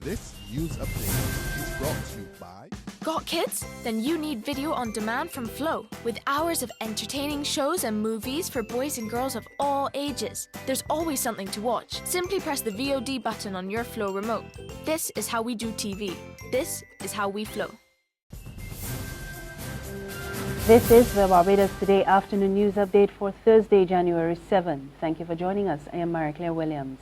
This news update is brought to you by... Got kids? Then you need video on demand from Flow, with hours of entertaining shows and movies for boys and girls of all ages. There's always something to watch. Simply press the VOD button on your Flow remote. This is how we do TV. This is how we Flow. This is the Barbados Today afternoon news update for Thursday, January 7. Thank you for joining us. I am Marie-Claire Williams.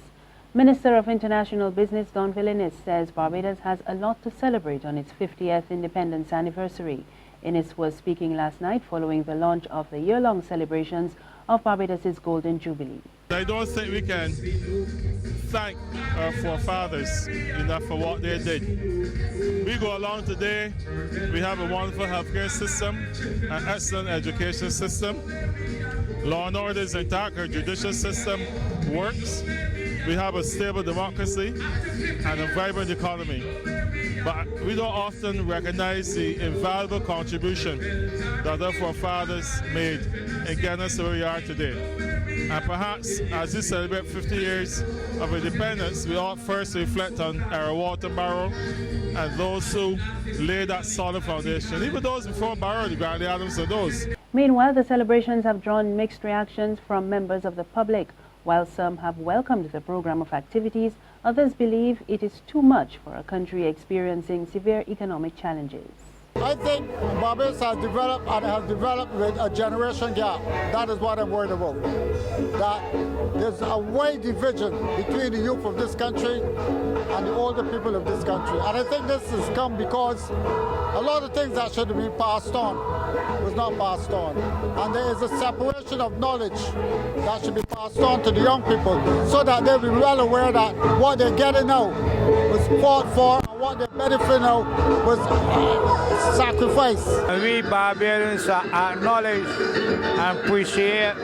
Minister of International Business Donville Inniss says Barbados has a lot to celebrate on its 50th independence anniversary. Inniss was speaking last night following the launch of the year-long celebrations of Barbados' Golden Jubilee. I don't think we can thank our forefathers enough for what they did. We go along today, we have a wonderful healthcare system, an excellent education system, law and order is intact, our judicial system works, we have a stable democracy and a vibrant economy. But we don't often recognize the invaluable contribution that our forefathers made in getting us to where we are today. And perhaps as we celebrate 50 years of independence, we ought first reflect on our Walter Barrow and those who laid that solid foundation, even those before Barrow, the Grandy Adams and those. Meanwhile, the celebrations have drawn mixed reactions from members of the public. While some have welcomed the program of activities, others believe it is too much for a country experiencing severe economic challenges. I think Barbados has developed and has developed with a generation gap. That is what I'm worried about. That there's a wide division between the youth of this country and the older people of this country. And I think this has come because a lot of things that should have been passed on was not passed on. And there is a separation of knowledge that should be passed on to the young people so that they'll be well aware that what they're getting now was fought for and what they're benefiting now was sacrifice. We Barbadians acknowledge and appreciate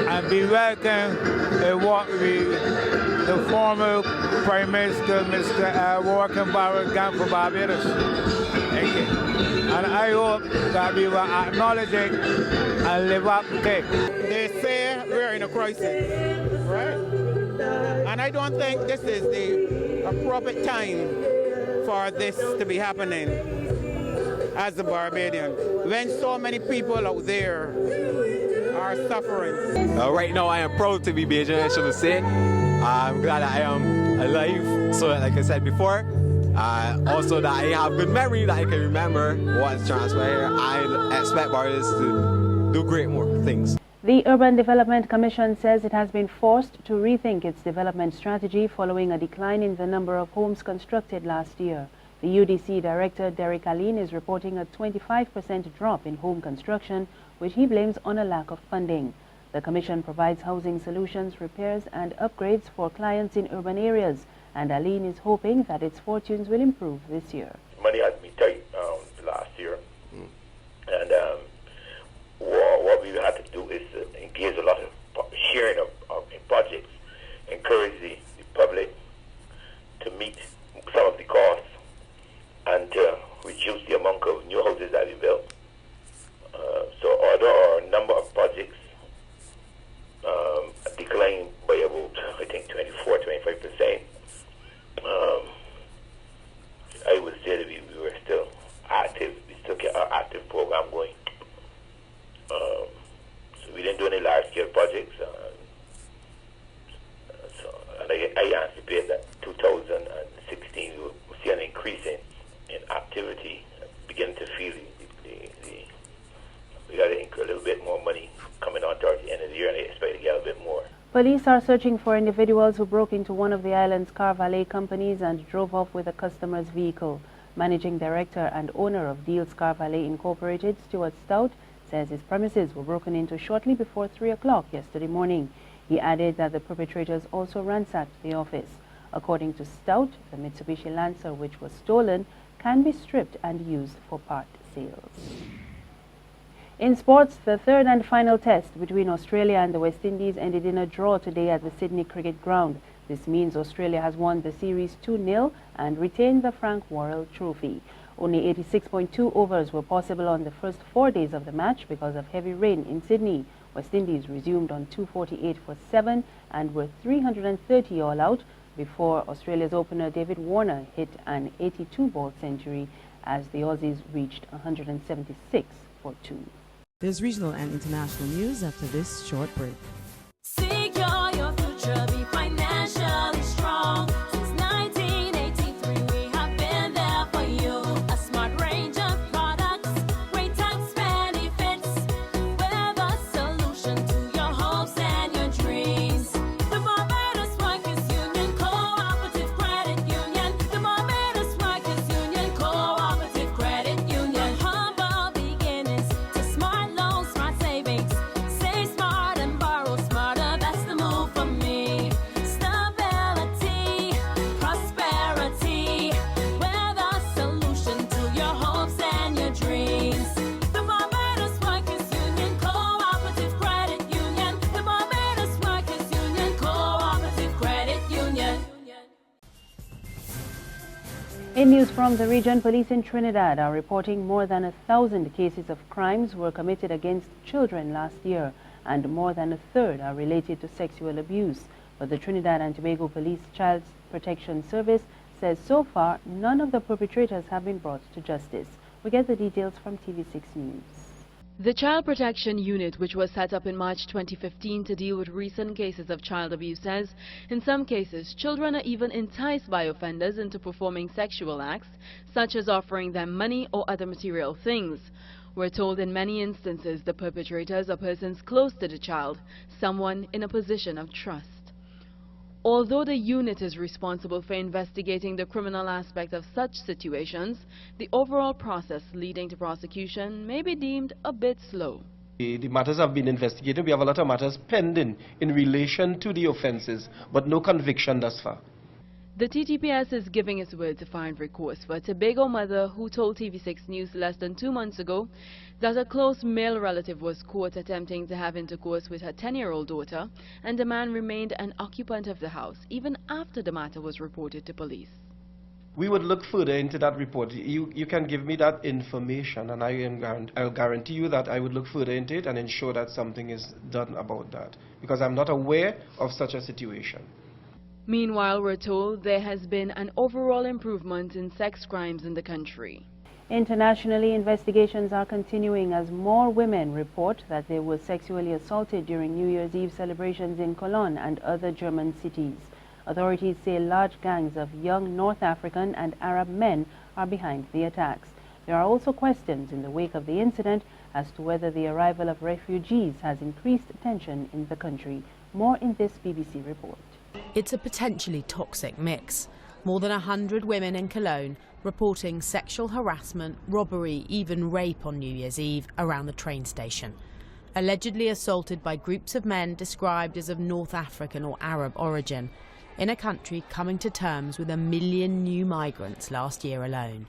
and be welcome in what the former Prime Minister, Mr. Walker Barrow, done for Barbados. Thank you. And I hope that we will acknowledge it and live up to it. They say we're in a crisis, right? And I don't think this is the appropriate time for this to be happening as a Barbadian, when so many people out there are suffering. Right now I am proud to be Bajan, I should say. I'm glad that I am alive, so like I said before, also that I have good memory that I can remember what's transpired. I expect Barbados to do great more things. The Urban Development Commission says it has been forced to rethink its development strategy following a decline in the number of homes constructed last year. The UDC Director, Derek Aline, is reporting a 25% drop in home construction, which he blames on a lack of funding. The Commission provides housing solutions, repairs and upgrades for clients in urban areas, and Aline is hoping that its fortunes will improve this year. Money has been tight last year, and what we had to do is engage a lot of sharing of projects, encourage the public to meet some of the costs and reduce the amount of new houses that we built. So although our number of projects declined by about, I think, 24-25%, I would say that we were still active. We still kept our active program going. So we didn't do any large-scale projects. And I anticipate that 2016 we will see an increase in activity, begin to feel we got a little bit more money coming on towards the end of the year, and I expect to get a bit more. Police are searching for individuals who broke into one of the island's car valet companies and drove off with a customer's vehicle. Managing Director and owner of Deals Car Valet Incorporated, Stuart Stout, says his premises were broken into shortly before 3 o'clock yesterday morning. He added that the perpetrators also ransacked the office. According to Stout, the Mitsubishi Lancer, which was stolen, can be stripped and used for part sales. In sports, the third and final test between Australia and the West Indies ended in a draw today at the Sydney Cricket Ground. This means Australia has won the series 2-0 and retained the Frank Worrell Trophy. Only 86.2 overs were possible on the first 4 days of the match because of heavy rain in Sydney. West Indies resumed on 248 for 7 and were 330 all out before Australia's opener David Warner hit an 82-ball century as the Aussies reached 176 for 2. There's regional and international news after this short break. Secure your future, be financially strong. Since 1983, we have been there for you. A smart range of products, great tax benefits. We're the solution to your hopes and your dreams. The Barbados Workers Union Cooperative Credit Union. The Barbados Workers Union Cooperative Credit Union. Humble beginnings to smart loans, smart savings. Save smart and borrow smarter. That's the move for me. Stability, prosperity. We're the solution to your hopes and your dreams. The Barbados Workers Union Cooperative Credit Union. The Barbados Workers Union Cooperative Credit Union. In news from the region, police in Trinidad are reporting more than 1,000 cases of crimes were committed against children last year, and more than a third are related to sexual abuse. But the Trinidad and Tobago Police Child Protection Service says so far none of the perpetrators have been brought to justice. We get the details from TV6 News. The Child Protection Unit, which was set up in March 2015 to deal with recent cases of child abuse, says in some cases children are even enticed by offenders into performing sexual acts, such as offering them money or other material things. We're told in many instances the perpetrators are persons close to the child, someone in a position of trust. Although the unit is responsible for investigating the criminal aspect of such situations, the overall process leading to prosecution may be deemed a bit slow. The matters have been investigated. We have a lot of matters pending in relation to the offences, but no conviction thus far. The TTPS is giving its word to find recourse for a Tobago mother who told TV6 News less than 2 months ago that a close male relative was caught attempting to have intercourse with her 10-year-old daughter, and the man remained an occupant of the house even after the matter was reported to police. We would look further into that report. You can give me that information, and I'll guarantee you that I would look further into it and ensure that something is done about that, because I'm not aware of such a situation. Meanwhile, we're told there has been an overall improvement in sex crimes in the country. Internationally, investigations are continuing as more women report that they were sexually assaulted during New Year's Eve celebrations in Cologne and other German cities. Authorities say large gangs of young North African and Arab men are behind the attacks. There are also questions in the wake of the incident as to whether the arrival of refugees has increased tension in the country. More in this BBC report. It's a potentially toxic mix. More than 100 women in Cologne reporting sexual harassment, robbery, even rape on New Year's Eve around the train station. Allegedly assaulted by groups of men described as of North African or Arab origin, in a country coming to terms with 1 million new migrants last year alone.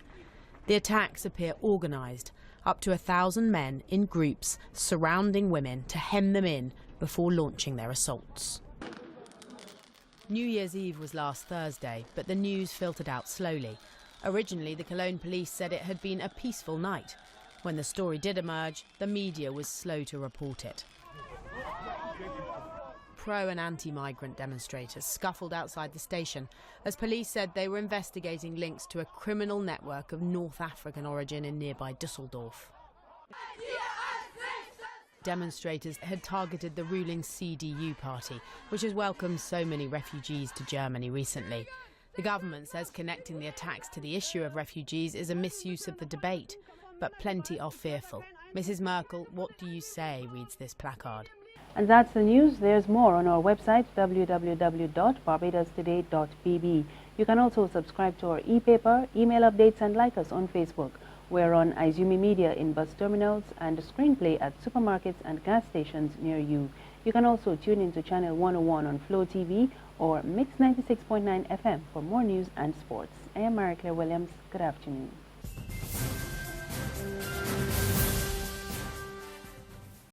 The attacks appear organised, up to 1,000 men in groups surrounding women to hem them in before launching their assaults. New Year's Eve was last Thursday, but the news filtered out slowly. Originally, the Cologne police said it had been a peaceful night. When the story did emerge, the media was slow to report it. Pro- and anti-migrant demonstrators scuffled outside the station as police said they were investigating links to a criminal network of North African origin in nearby Düsseldorf. Demonstrators had targeted the ruling CDU party, which has welcomed so many refugees to Germany recently. The government says connecting the attacks to the issue of refugees is a misuse of the debate, but plenty are fearful. Mrs. Merkel, what do you say, reads this placard. And that's the news. There's more on our website, www.barbadostoday.bb. You can also subscribe to our e-paper, email updates, and like us on Facebook. We're on Izumi Media in bus terminals and Screenplay at supermarkets and gas stations near you. You can also tune into Channel 101 on Flow TV or Mix 96.9 FM for more news and sports. I am Mary Claire Williams. Good afternoon.